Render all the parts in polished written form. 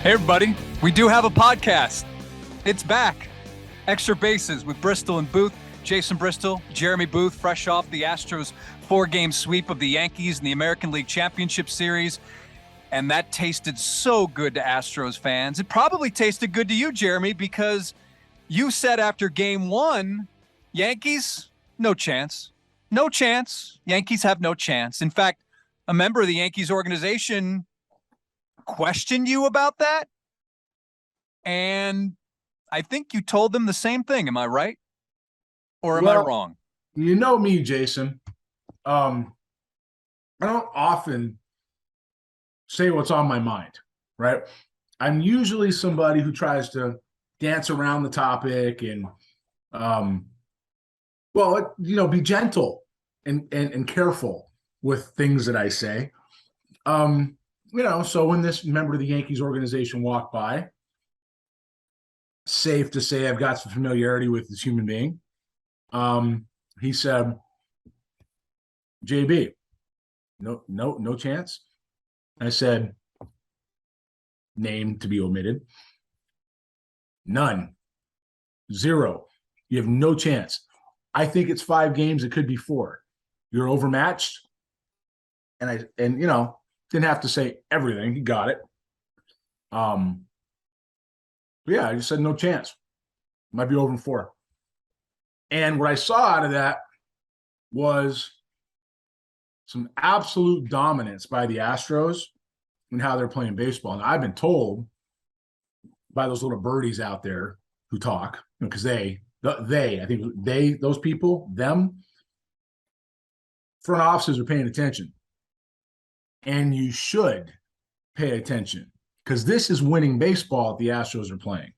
Hey, everybody. We do have a podcast. It's back. Extra Bases with Bristol and Booth. Jason Bristol, Jeremy Booth, fresh off the Astros 4-game sweep of the Yankees in the American League Championship Series. And that tasted so good to Astros fans. It probably tasted good to you, Jeremy, because you said after game one, Yankees, no chance. No chance. Yankees have no chance. In fact, a member of the Yankees organization questioned you about that, and I think you told them the same thing. Am I right, or am I wrong? You know me, Jason. I don't often say what's on my mind, right? I'm usually somebody who tries to dance around the topic and be gentle and careful with things that I say. So when this member of the Yankees organization walked by, safe to say I've got some familiarity with this human being. He said, JB, no chance. I said, name to be omitted. None. Zero. You have no chance. I think it's 5 games. It could be 4. You're overmatched. And didn't have to say everything. He got it. I just said no chance. Might be over in 4. And what I saw out of that was some absolute dominance by the Astros and how they're playing baseball. And I've been told by those little birdies out there who talk, because those people, front offices are paying attention. And you should pay attention, because this is winning baseball that the Astros are playing.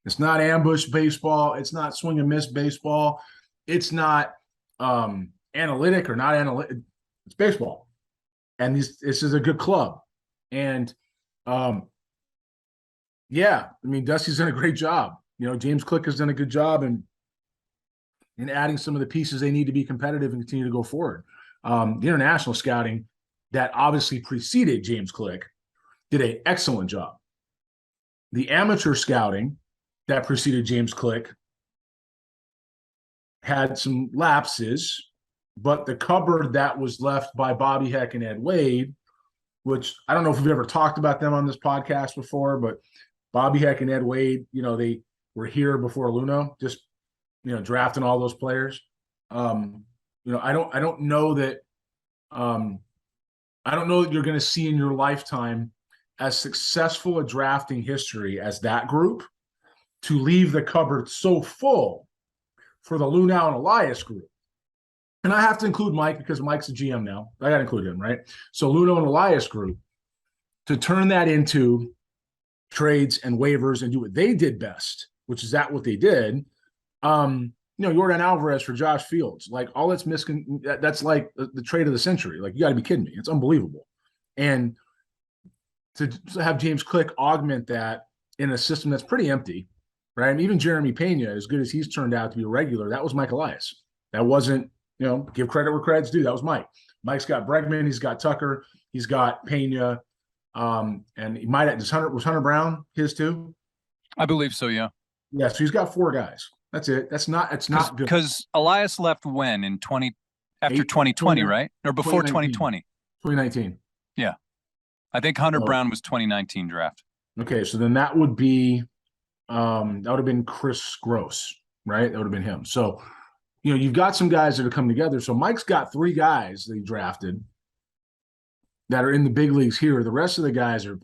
It's not ambush baseball. It's not swing and miss baseball. It's not analytic or not analytic. It's baseball. And this is a good club. And, Dusty's done a great job. James Click has done a good job in adding some of the pieces they need to be competitive and continue to go forward. The international scouting that obviously preceded James Click did an excellent job. The amateur scouting that preceded James Click had some lapses, but the cupboard that was left by Bobby Heck and Ed Wade, which I don't know if we've ever talked about them on this podcast before, but Bobby Heck and Ed Wade, they were here before Luno, just, drafting all those players. I don't know that you're going to see in your lifetime as successful a drafting history as that group to leave the cupboard so full for the Lunow and Elias group. And I have to include Mike because Mike's the GM now. I got to include him, right? So Lunow and Elias group, to turn that into trades and waivers and do what they did best, which is what they did. Yordan Alvarez for Josh Fields, like all that's missing. That's like the trade of the century. Like, you got to be kidding me. It's unbelievable. And to have James Click augment that in a system that's pretty empty, right? And even Jeremy Pena, as good as he's turned out to be a regular, that was Mike Elias. That wasn't, give credit where credit's due. That was Mike. Mike's got Bregman. He's got Tucker. He's got Pena. And he might have, was Hunter Brown his too? I believe so, yeah. Yeah, so he's got 4 guys. That's it. It's not good. Because Elias left when? After 2020, right? Or before 2020? 2019. Yeah. I think Hunter Brown was 2019 draft. Okay, so then that would be that would have been Chris Gross, right? That would have been him. So, you've got some guys that are coming together. So Mike's got 3 guys that he drafted that are in the big leagues here. The rest of the guys are,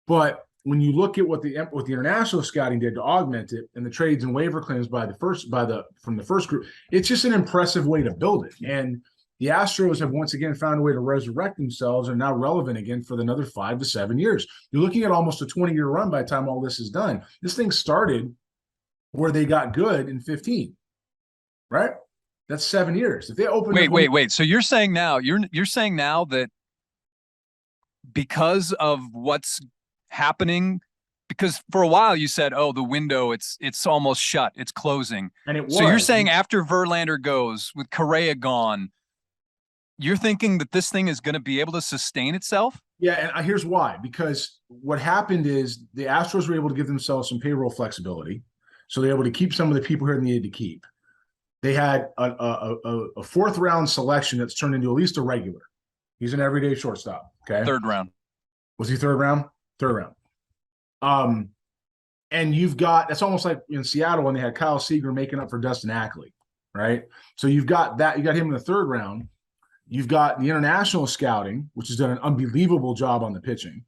but when you look at what the international scouting did to augment it and the trades and waiver claims from the first group, it's just an impressive way to build it. And the Astros have once again found a way to resurrect themselves and are now relevant again for another 5 to 7 years. You're looking at almost a 20-year run by the time all this is done. This thing started where they got good in 15, right? That's 7 years. If they open, wait. So you're saying now that because of what's happening, because for a while you said, oh, the window, it's almost shut, it's closing. And it was. So you're saying after Verlander goes, with Correa gone, You're thinking that this thing is going to be able to sustain itself? Yeah, and here's why. Because what happened is the Astros were able to give themselves some payroll flexibility, so they're able to keep some of the people here they needed to keep. They had a fourth round selection that's turned into at least a regular. He's an everyday shortstop. Okay, Third round. Was he third round? Third round. And you've got, that's almost like in Seattle when they had Kyle Seager making up for Dustin Ackley, right? So you've got that. You got him in the third round. You've got the international scouting, which has done an unbelievable job on the pitching.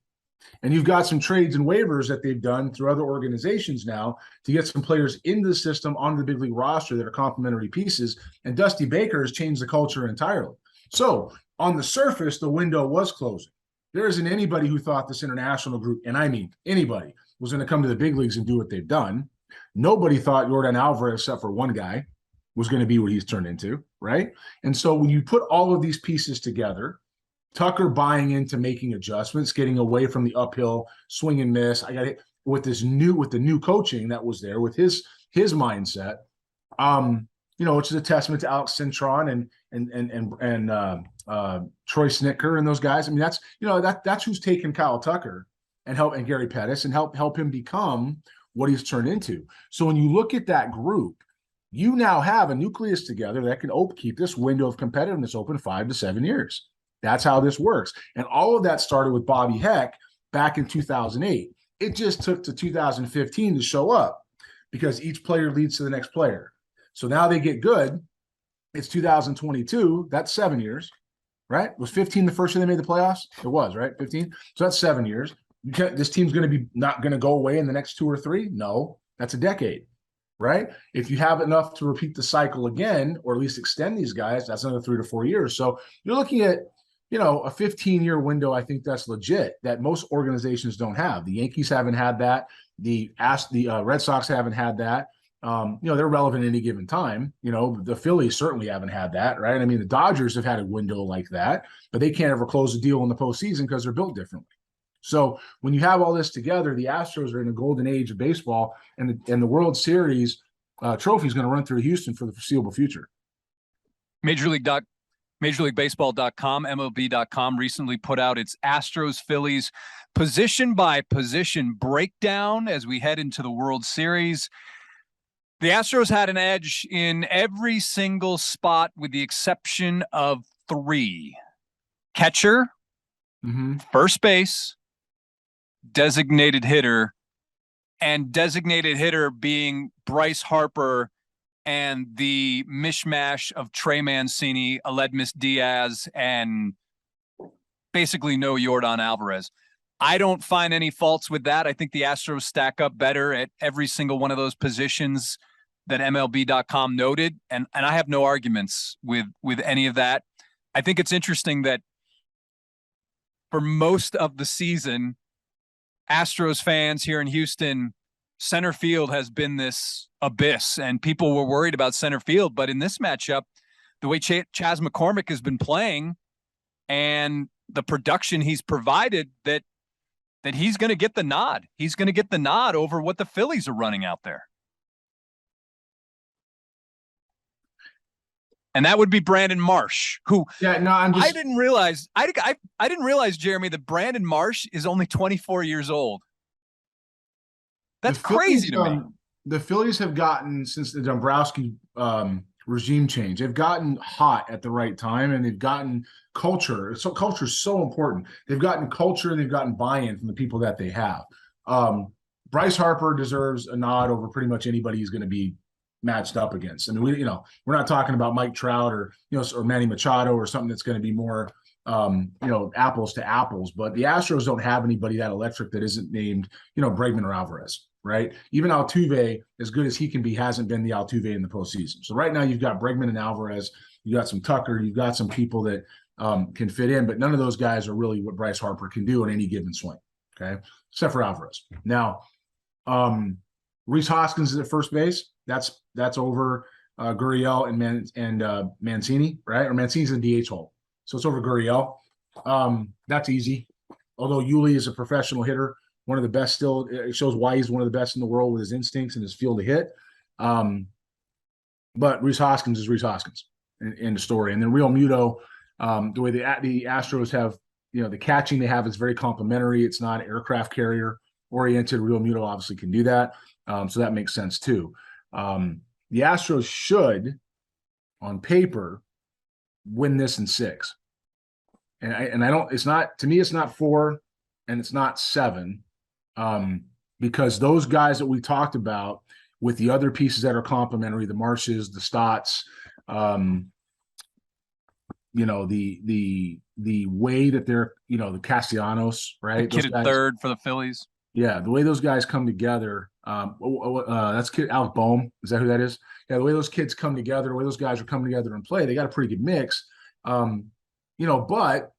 And you've got some trades and waivers that they've done through other organizations now to get some players into the system onto the big league roster that are complementary pieces. And Dusty Baker has changed the culture entirely. So on the surface, the window was closing. There isn't anybody who thought this international group, and I mean anybody, was going to come to the big leagues and do what they've done. Nobody thought Yordan Alvarez, except for one guy, was going to be what he's turned into, right? And so when you put all of these pieces together, Tucker buying into making adjustments, getting away from the uphill swing and miss. I got it with the new coaching that was there with his mindset. Which is a testament to Alex Cintron and Troy Snitker and those guys. I mean, that's who's taken Kyle Tucker and Gary Pettis and help him become what he's turned into. So when you look at that group, you now have a nucleus together that can keep this window of competitiveness open 5 to 7 years. That's how this works. And all of that started with Bobby Heck back in 2008. It just took to 2015 to show up because each player leads to the next player. So now they get good. It's 2022. That's 7 years, right? Was 15 the first year they made the playoffs? It was, right? 15. So that's 7 years. This team's going to be not going to go away in the next 2 or 3? No, that's a decade, right? If you have enough to repeat the cycle again, or at least extend these guys, that's another 3 to 4 years. So you're looking at, a 15-year window. I think that's legit that most organizations don't have. The Yankees haven't had that. The Red Sox haven't had that. They're relevant at any given time. The Phillies certainly haven't had that, right? I mean, the Dodgers have had a window like that, but they can't ever close a deal in the postseason because they're built differently. So when you have all this together, the Astros are in a golden age of baseball, and the World Series trophy is going to run through Houston for the foreseeable future. MajorLeagueBaseball.com, MLB.com recently put out its Astros Phillies position by position breakdown as we head into the World Series. The Astros had an edge in every single spot with the exception of 3. Catcher, first base, designated hitter, and designated hitter being Bryce Harper and the mishmash of Trey Mancini, Aledmus Diaz, and basically no Yordan Alvarez. I don't find any faults with that. I think the Astros stack up better at every single one of those positions that MLB.com noted, and I have no arguments with any of that. I think it's interesting that for most of the season, Astros fans here in Houston, center field has been this abyss, and people were worried about center field. But in this matchup, the way Chas McCormick has been playing and the production he's provided, that he's going to get the nod. He's going to get the nod over what the Phillies are running out there. And that would be Brandon Marsh, who I didn't realize, Jeremy, that Brandon Marsh is only 24 years old. That's crazy to me. The Phillies have gotten, since the Dombrowski regime change, they've gotten hot at the right time, and they've gotten culture. So culture is so important. They've gotten culture, and they've gotten buy-in from the people that they have. Bryce Harper deserves a nod over pretty much anybody he's going to be matched up against. I mean, we're not talking about Mike Trout or Manny Machado or something that's going to be more apples to apples. But the Astros don't have anybody that electric that isn't named Bregman or Alvarez, right? Even Altuve, as good as he can be, hasn't been the Altuve in the postseason. So right now you've got Bregman and Alvarez, you got some Tucker, you've got some people that can fit in, but none of those guys are really what Bryce Harper can do in any given swing. Okay, except for Alvarez. Now, Rhys Hoskins is at first base. That's over Gurriel and Mancini, right? Or Mancini's in the DH hole, so it's over Gurriel. That's easy. Although Yuli is a professional hitter, one of the best still. It shows why he's one of the best in the world with his instincts and his feel to hit. But Rhys Hoskins is Rhys Hoskins in the story. And then Real Muto, The way the Astros have, the catching they have is very complimentary. It's not aircraft carrier oriented. Real Muto obviously can do that. So that makes sense too. The Astros should, on paper, win this in 6. And I don't, it's not, to me, it's not 4 and it's not 7. Because those guys that we talked about with the other pieces that are complementary, the Marshes, the Stotts, the way that they're, the Castellanos, right? The kid at third for the Phillies. Yeah, the way those guys come together. That's kid Alec Boehm. Is that who that is? Yeah, the way those kids come together, the way those guys are coming together and play, they got a pretty good mix. But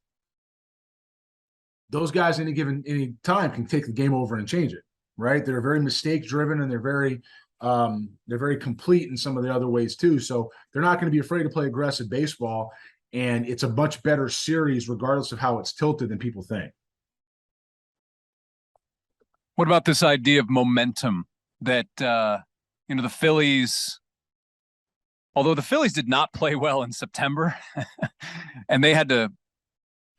those guys any time can take the game over and change it, right? They're very mistake driven and they're very complete in some of the other ways too. So they're not going to be afraid to play aggressive baseball, and it's a much better series regardless of how it's tilted than people think. What about this idea of momentum that, the Phillies, although the Phillies did not play well in September and they had to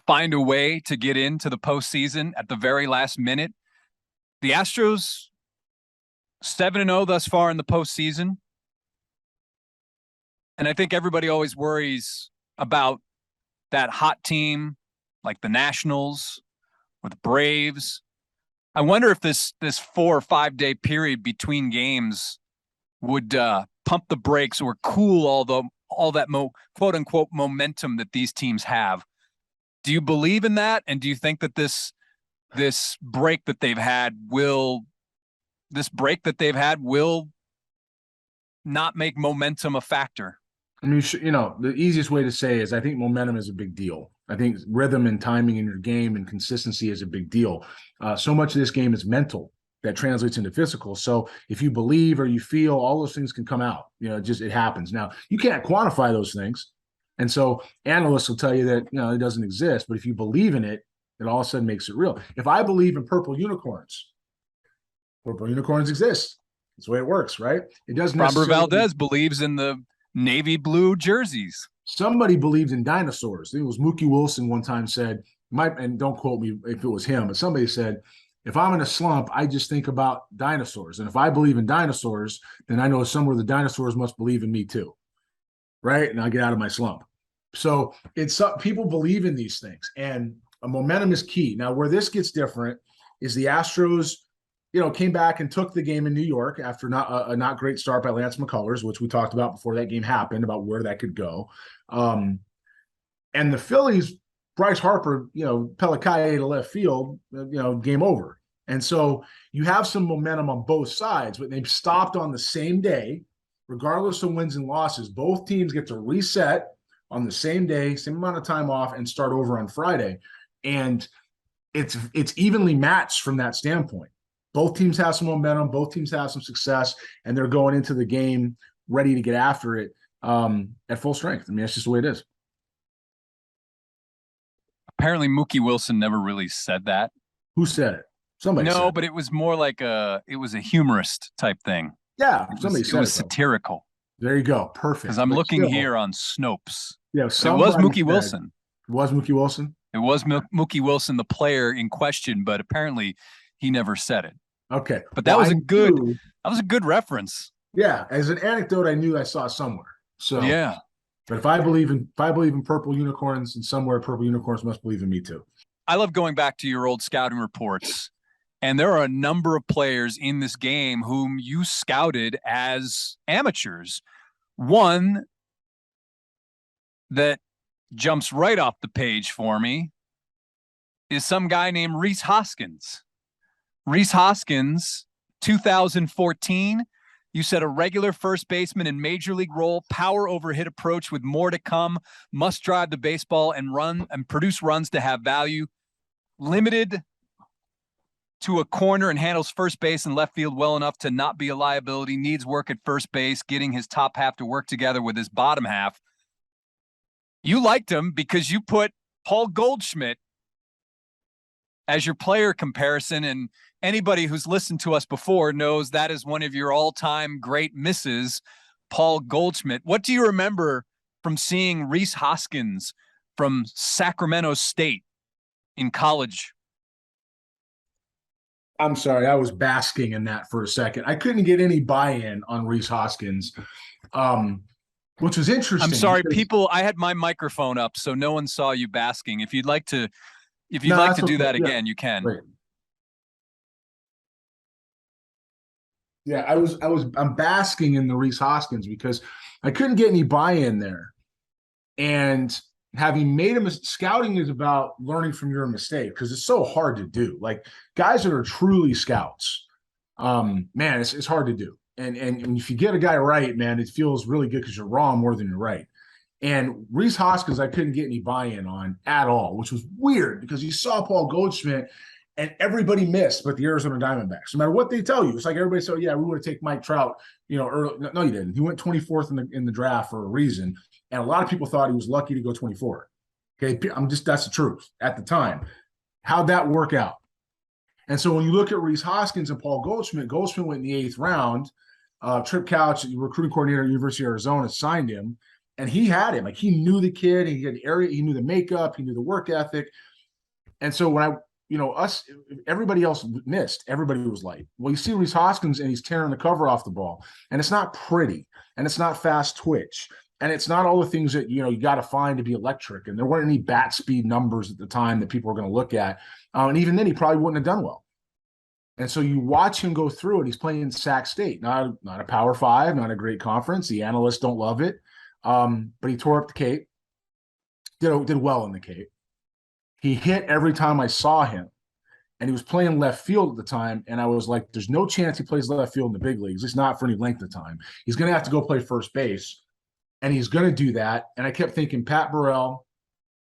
find a way to get into the postseason at the very last minute, the Astros 7-0 thus far in the postseason. And I think everybody always worries about that hot team like the Nationals or the Braves. I wonder if this 4 or 5 day period between games would pump the brakes or cool all that quote unquote momentum that these teams have. Do you believe in that? And do you think that this break that they've had will not make momentum a factor? I mean, the easiest way to say is I think momentum is a big deal. I think rhythm and timing in your game and consistency is a big deal. So much of this game is mental that translates into physical. So if you believe or you feel, all those things can come out. It happens. Now, you can't quantify those things. And so analysts will tell you that, it doesn't exist. But if you believe in it, it all of a sudden makes it real. If I believe in purple unicorns exist. That's the way it works, right? It doesn't. Robert Valdez believes in the navy blue jerseys. Somebody believed in dinosaurs. I think it was Mookie Wilson one time said, and don't quote me if it was him, but somebody said, if I'm in a slump, I just think about dinosaurs. And if I believe in dinosaurs, then I know somewhere the dinosaurs must believe in me too. Right? And I get out of my slump. So people believe in these things, and a momentum is key. Now, where this gets different is the Astros, came back and took the game in New York after a not great start by Lance McCullers, which we talked about before that game happened, about where that could go. And the Phillies, Bryce Harper, Pellicaya to left field, game over. And so you have some momentum on both sides, but they've stopped on the same day, regardless of wins and losses. Both teams get to reset on the same day, same amount of time off, and start over on Friday. And it's evenly matched from that standpoint. Both teams have some momentum, both teams have some success, and they're going into the game ready to get after it at full strength. I mean, that's just the way it is. Apparently, Mookie Wilson never really said that. Who said it? Somebody said it. But it was more like it was a humorist type thing. Yeah, somebody said it. It was satirical. There you go. Perfect. Because I'm looking here on Snopes. Yeah, it was Mookie Wilson. It was Mookie Wilson? It was Mookie Wilson, the player in question, but apparently he never said it. Okay. But that was a good reference. Yeah. As an anecdote, I knew I saw somewhere. So yeah. But if I believe in purple unicorns, and somewhere purple unicorns must believe in me too. I love going back to your old scouting reports. And there are a number of players in this game whom you scouted as amateurs. One that jumps right off the page for me is some guy named Rhys Hoskins. Rhys Hoskins, 2014, you said a regular first baseman in major league role, power over hit approach with more to come, must drive the baseball and run and produce runs to have value, limited to a corner and handles first base and left field well enough to not be a liability, needs work at first base, getting his top half to work together with his bottom half. You liked him because you put Paul Goldschmidt as your player comparison, and anybody who's listened to us before knows that is one of your all-time great misses, Paul Goldschmidt. What do you remember from seeing Rhys Hoskins from Sacramento State in college. I'm sorry, I was basking in that for a second. I couldn't get any buy-in on Rhys Hoskins, which was interesting. I'm sorry, people. I had my microphone up, so no one saw you basking. If you'd like to do that again, you can. Right. Yeah, I'm basking in the Rhys Hoskins because I couldn't get any buy-in there. And having made scouting is about learning from your mistake because it's so hard to do. Like guys that are truly scouts, man, it's hard to do. And if you get a guy right, man, it feels really good because you're wrong more than you're right. And Rhys Hoskins, I couldn't get any buy-in on at all, which was weird because you saw Paul Goldschmidt and everybody missed, but the Arizona Diamondbacks. No matter what they tell you, it's like everybody said, "Yeah, we want to take Mike Trout." Early. No, you didn't. He went 24th in the draft for a reason, and a lot of people thought he was lucky to go 24. Okay, that's the truth at the time. How'd that work out? And so when you look at Rhys Hoskins and Paul Goldschmidt went in the 8th round. Trip Couch, recruiting coordinator at University of Arizona, signed him, and he had him. Like he knew the kid, he had the area, he knew the makeup, he knew the work ethic, and so when everybody else missed. Everybody was light. Well, you see Rhys Hoskins, and he's tearing the cover off the ball, and it's not pretty, and it's not fast twitch, and it's not all the things that you got to find to be electric. And there weren't any bat speed numbers at the time that people were going to look at, and even then, he probably wouldn't have done well. And so you watch him go through it. He's playing in Sac State, not a Power 5, not a great conference. The analysts don't love it, but he tore up the Cape. Did well in the Cape. He hit every time I saw him, and he was playing left field at the time, and I was like, there's no chance he plays left field in the big leagues. It's not for any length of time. He's going to have to go play first base, and he's going to do that. And I kept thinking Pat Burrell,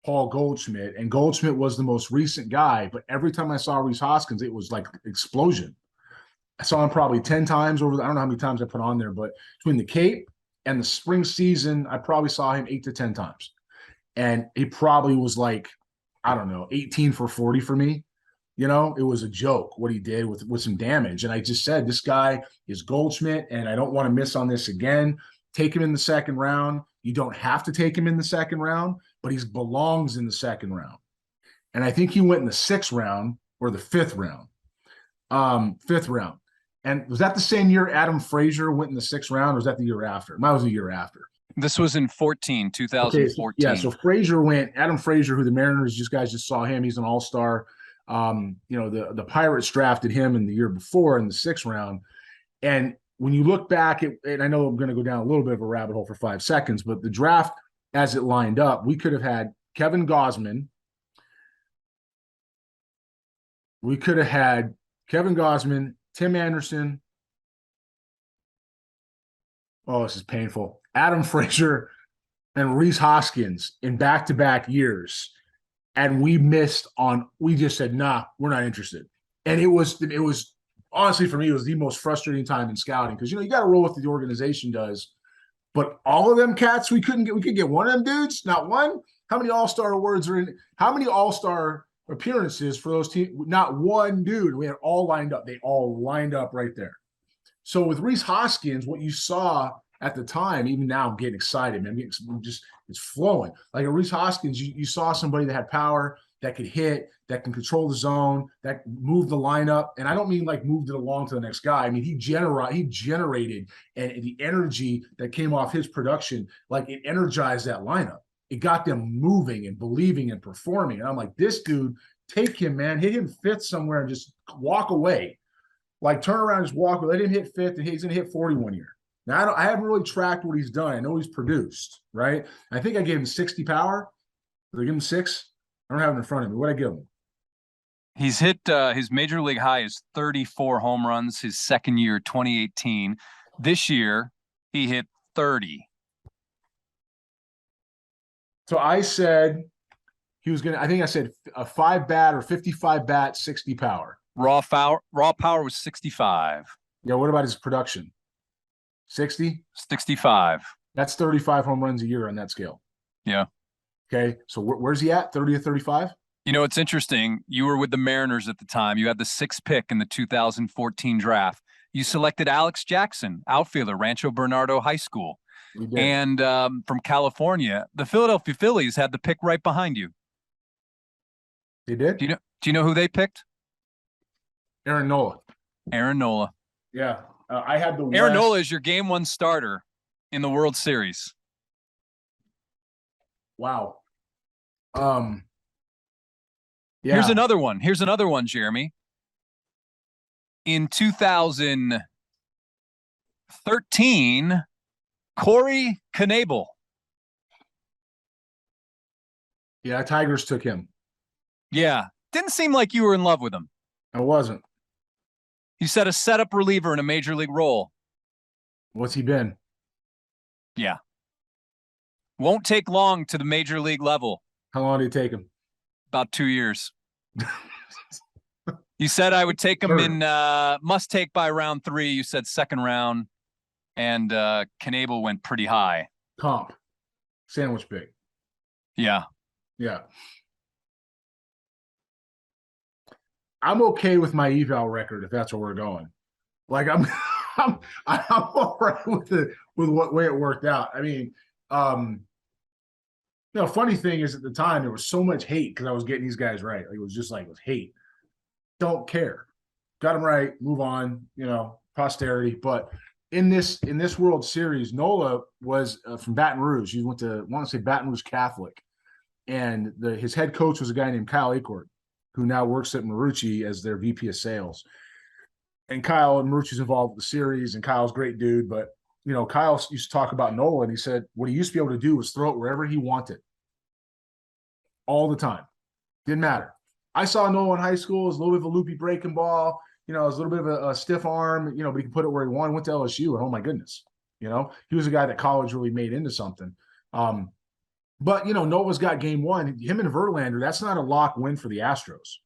Paul Goldschmidt, and Goldschmidt was the most recent guy, but every time I saw Rhys Hoskins, it was like explosion. I saw him probably 10 times over I don't know how many times I put on there, but between the Cape and the spring season, I probably saw him 8 to 10 times. And he probably was like, I don't know, 18 for 40 for me. It was a joke what he did with some damage. And I just said, this guy is Goldschmidt, and I don't want to miss on this again. Take him in the second round. You don't have to take him in the second round, but he belongs in the second round. And I think he went in the 6th round or the 5th round. 5th round. And was that the same year Adam Frazier went in the 6th round, or was that the year after? Mine was the year after. This was in 2014. Okay, so Adam Frazier, who the Mariners, you guys just saw him. He's an all-star. The Pirates drafted him in the year before in the 6th round. And when you look back at, and I know I'm going to go down a little bit of a rabbit hole for 5 seconds, but the draft as it lined up, we could have had Kevin Gausman. We could have had Kevin Gausman, Tim Anderson. Oh, this is painful. Adam Frazier and Rhys Hoskins in back-to-back years. And we just said, nah, we're not interested. And it was honestly, for me, it was the most frustrating time in scouting because, you got to roll with what the organization does. But all of them cats, we could get one of them dudes, not one. How many All-Star awards are in? How many All-Star appearances for those teams? Not one dude. We had all lined up. They all lined up right there. So with Rhys Hoskins, what you saw at the time, even now I'm getting excited, man. It's flowing. Like a Rhys Hoskins, you saw somebody that had power, that could hit, that can control the zone, that moved the lineup. And I don't mean like moved it along to the next guy. I mean, he generated and the energy that came off his production, like it energized that lineup. It got them moving and believing and performing. And I'm like, this dude, take him, man. Hit him 5th somewhere and just walk away. Like turn around, just walk away. Let him hit 5th, and he's going to hit 40 one year. Now, I haven't really tracked what he's done. I know he's produced, right? I think I gave him 60 power. Did I give him 6? I don't have it in front of me. What did I give him? He's hit his major league high is 34 home runs his second year, 2018. This year, he hit 30. So I said he was going to, I think I said a 5-bat or 55-bat, 60 power. Raw power was 65. Yeah, what about his production? 60? 65. That's 35 home runs a year on that scale. Yeah. Okay, so where's he at? 30 to 35? It's interesting. You were with the Mariners at the time. You had the 6th pick in the 2014 draft. You selected Alex Jackson, outfielder, Rancho Bernardo High School. We did. And from California, the Philadelphia Phillies had the pick right behind you. They did? Do you know who they picked? Aaron Nola. Aaron Nola. Yeah. I had the Aaron West. Nola is your game one starter in the World Series. Wow. Yeah. Here's another one, Jeremy. In 2013, Corey Knebel. Yeah, Tigers took him. Yeah. Didn't seem like you were in love with him. I wasn't. You said a setup reliever in a major league role. What's he been? Yeah. Won't take long to the major league level. How long did it take him? About 2 years. You said I would take him in must take by round 3. You said second round. And Knebel went pretty high. Comp. Sandwich big. Yeah. Yeah. I'm okay with my eval record if that's where we're going. Like I'm all right with what way it worked out. I mean, funny thing is at the time there was so much hate because I was getting these guys right. Like, it was just like it was hate. Don't care. Got them right. Move on. Posterity. But in this World Series, Nola was from Baton Rouge. He went to, I want to say, Baton Rouge Catholic, and his head coach was a guy named Kyle Acord, who now works at Marucci as their VP of sales. And Marucci's involved with the series, and Kyle's a great dude. But, Kyle used to talk about Nola, and he said what he used to be able to do was throw it wherever he wanted all the time. Didn't matter. I saw Nola in high school. It was a little bit of a loopy breaking ball. It was a little bit of a stiff arm, but he could put it where he wanted. Went to LSU, and oh my goodness. He was a guy that college really made into something. But, Nola's got game one. Him and Verlander, that's not a lock win for the Astros.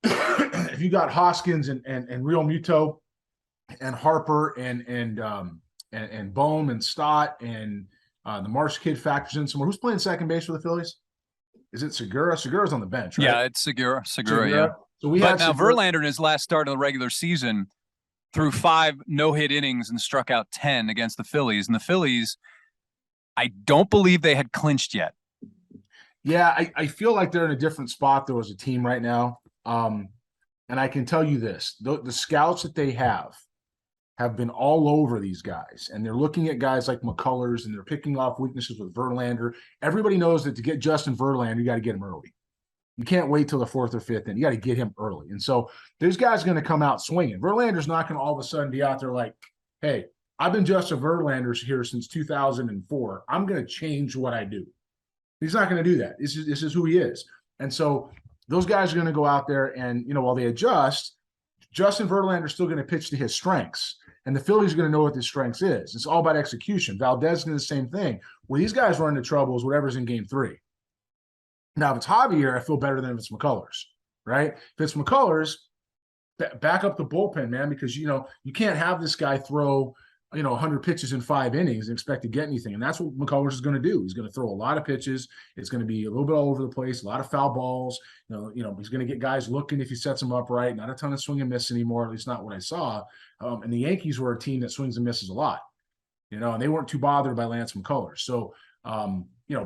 If you got Hoskins and Real Muto and Harper and Bohm and Stott and the Marsh kid factors in somewhere. Who's playing second base for the Phillies? Is it Segura? Segura's on the bench, right? Yeah, it's Segura, yeah. So but now Verlander in his last start of the regular season threw 5 no-hit innings and struck out 10 against the Phillies. And the Phillies, I don't believe they had clinched yet. Yeah, I feel like they're in a different spot though as a team right now. And I can tell you this, the scouts that they have been all over these guys. And they're looking at guys like McCullers, and they're picking off weaknesses with Verlander. Everybody knows that to get Justin Verlander, you got to get him early. You can't wait till the 4th or 5th inning. You got to get him early. And so there's guys going to come out swinging. Verlander's not going to all of a sudden be out there like, hey, I've been Justin Verlander here since 2004. I'm going to change what I do. He's not going to do that. This is who he is. And so those guys are going to go out there and, while they adjust, Justin Verlander's still going to pitch to his strengths. And the Phillies are going to know what his strengths is. It's all about execution. Valdez is going to do the same thing. Where these guys run into trouble is whatever's in game 3. Now, if it's Javier, I feel better than if it's McCullers, right? If it's McCullers, back up the bullpen, man, because, you can't have this guy throw, 100 pitches in 5 innings and expect to get anything. And that's what McCullers is going to do. He's going to throw a lot of pitches. It's going to be a little bit all over the place, a lot of foul balls. He's going to get guys looking if he sets them up right. Not a ton of swing and miss anymore, at least not what I saw. And the Yankees were a team that swings and misses a lot, and they weren't too bothered by Lance McCullers. So,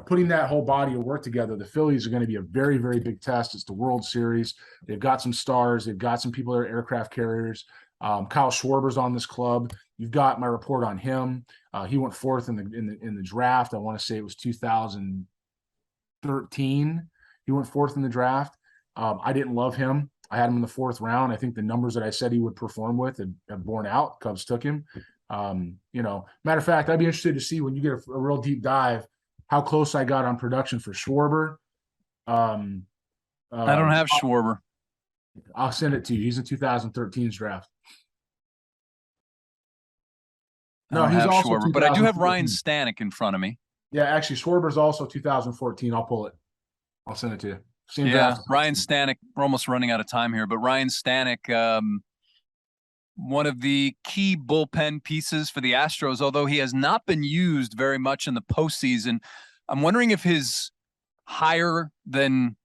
putting that whole body of work together, the Phillies are going to be a very, very big test. It's the World Series. They've got some stars. They've got some people that are aircraft carriers. Kyle Schwarber's on this club. You've got my report on him. He went 4th in the draft. I want to say it was 2013. He went 4th in the draft. I didn't love him. I had him in the 4th round. I think the numbers that I said he would perform with have borne out. Cubs took him. Matter of fact, I'd be interested to see when you get a real deep dive how close I got on production for Schwarber. I don't have Schwarber. I'll send it to you. He's in 2013's draft. No, he's also Schwarber, but I do have Ryan Stanek in front of me. Yeah, actually, Schwarber's also 2014. I'll pull it. I'll send it to you. Same draft. Ryan Stanek. We're almost running out of time here, but Ryan Stanek, one of the key bullpen pieces for the Astros, although he has not been used very much in the postseason. I'm wondering if his higher than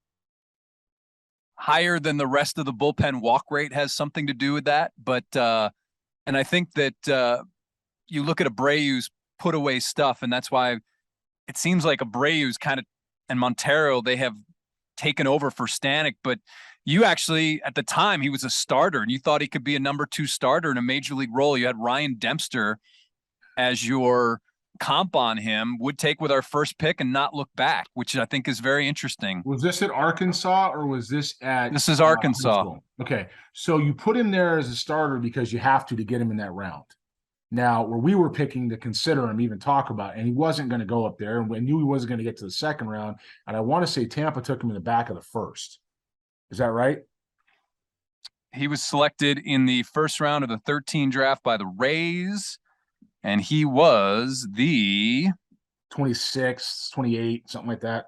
the rest of the bullpen walk rate has something to do with that. But and I think that you look at Abreu's put away stuff, and that's why it seems like Abreu's kind of, and Montero, they have taken over for Stanek. But you actually, at the time, he was a starter, and you thought he could be a number 2 starter in a major league role. You had Ryan Dempster as your comp on him, would take with our first pick and not look back, which I think is very interesting. Was this at Arkansas or was this at? This is Arkansas. Okay, so you put him there as a starter because you have to get him in that round. Now, where we were picking to consider him, even talk about, and he wasn't going to go up there, and we knew he wasn't going to get to the second round. And I want to say Tampa took him in the back of the first. Is that right? He was selected in the first round of the 13 draft by the Rays, and he was the 26, 28, something like that.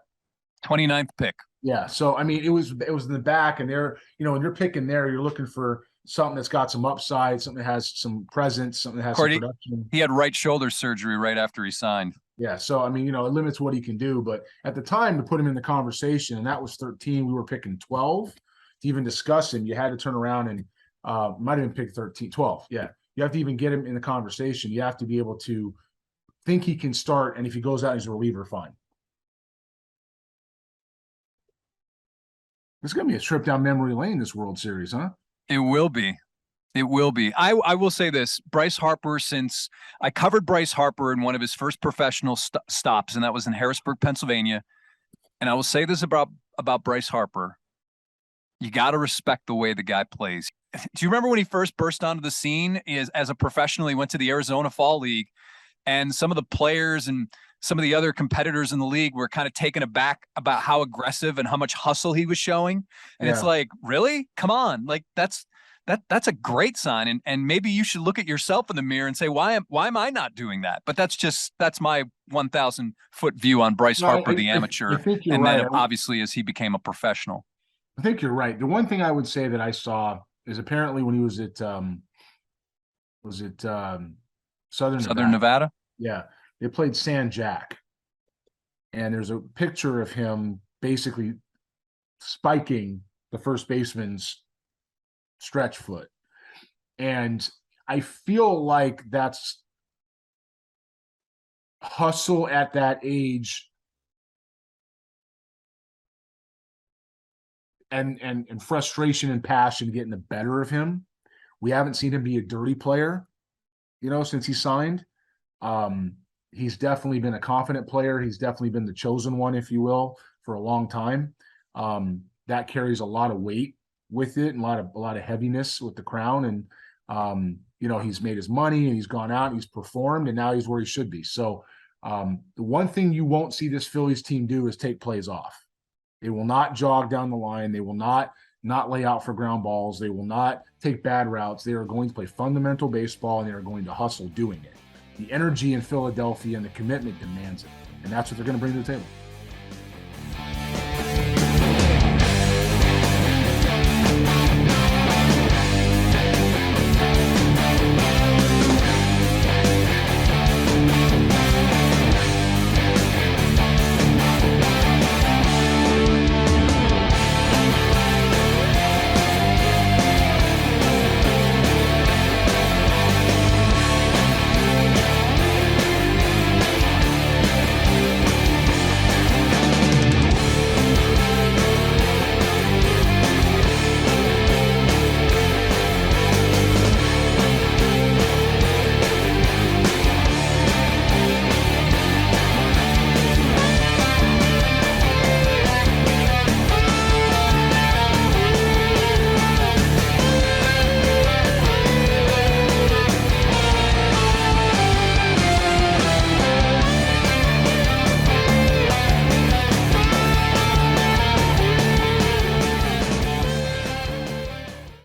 29th pick. Yeah. So, I mean, it was in the back, and they're, when you're picking there, you're looking for something that's got some upside, something that has some presence, something that has some production. He had right shoulder surgery right after he signed. Yeah. So, I mean, it limits what he can do. But at the time, to put him in the conversation, and that was 13, we were picking 12 to even discuss him. You had to turn around and might have been picked 13, 12. Yeah. You have to even get him in the conversation. You have to be able to think he can start. And if he goes out as a reliever, fine. It's going to be a trip down memory lane, this World Series, huh? It will be. It will be. I will say this, Bryce Harper, since I covered Bryce Harper in one of his first professional stops, and that was in Harrisburg, Pennsylvania. And I will say this about Bryce Harper. You got to respect the way the guy plays. Do you remember when he first burst onto the scene as a professional? He went to the Arizona Fall League, and some of the players and some of the other competitors in the league were kind of taken aback about how aggressive and how much hustle he was showing. And It's like, really? Come on. Like that's a great sign. And maybe you should look at yourself in the mirror and say, why am I not doing that? But that's my 1,000-foot view on Bryce Harper, the amateur. I think you're and right. Then obviously as he became a professional. I think you're right. The one thing I would say that I saw is apparently when he was at Southern Nevada? Yeah. They played San Jack. And there's a picture of him basically spiking the first baseman's stretch foot. And I feel like that's hustle at that age and frustration and passion getting the better of him. We haven't seen him be a dirty player, since he signed. He's definitely been a confident player. He's definitely been the chosen one, if you will, for a long time. That carries a lot of weight with it and a lot of heaviness with the crown. And, he's made his money and he's gone out and he's performed and now he's where he should be. So the one thing you won't see this Phillies team do is take plays off. They will not jog down the line. They will not lay out for ground balls. They will not take bad routes. They are going to play fundamental baseball and they are going to hustle doing it. The energy in Philadelphia and the commitment demands it. And that's what they're going to bring to the table.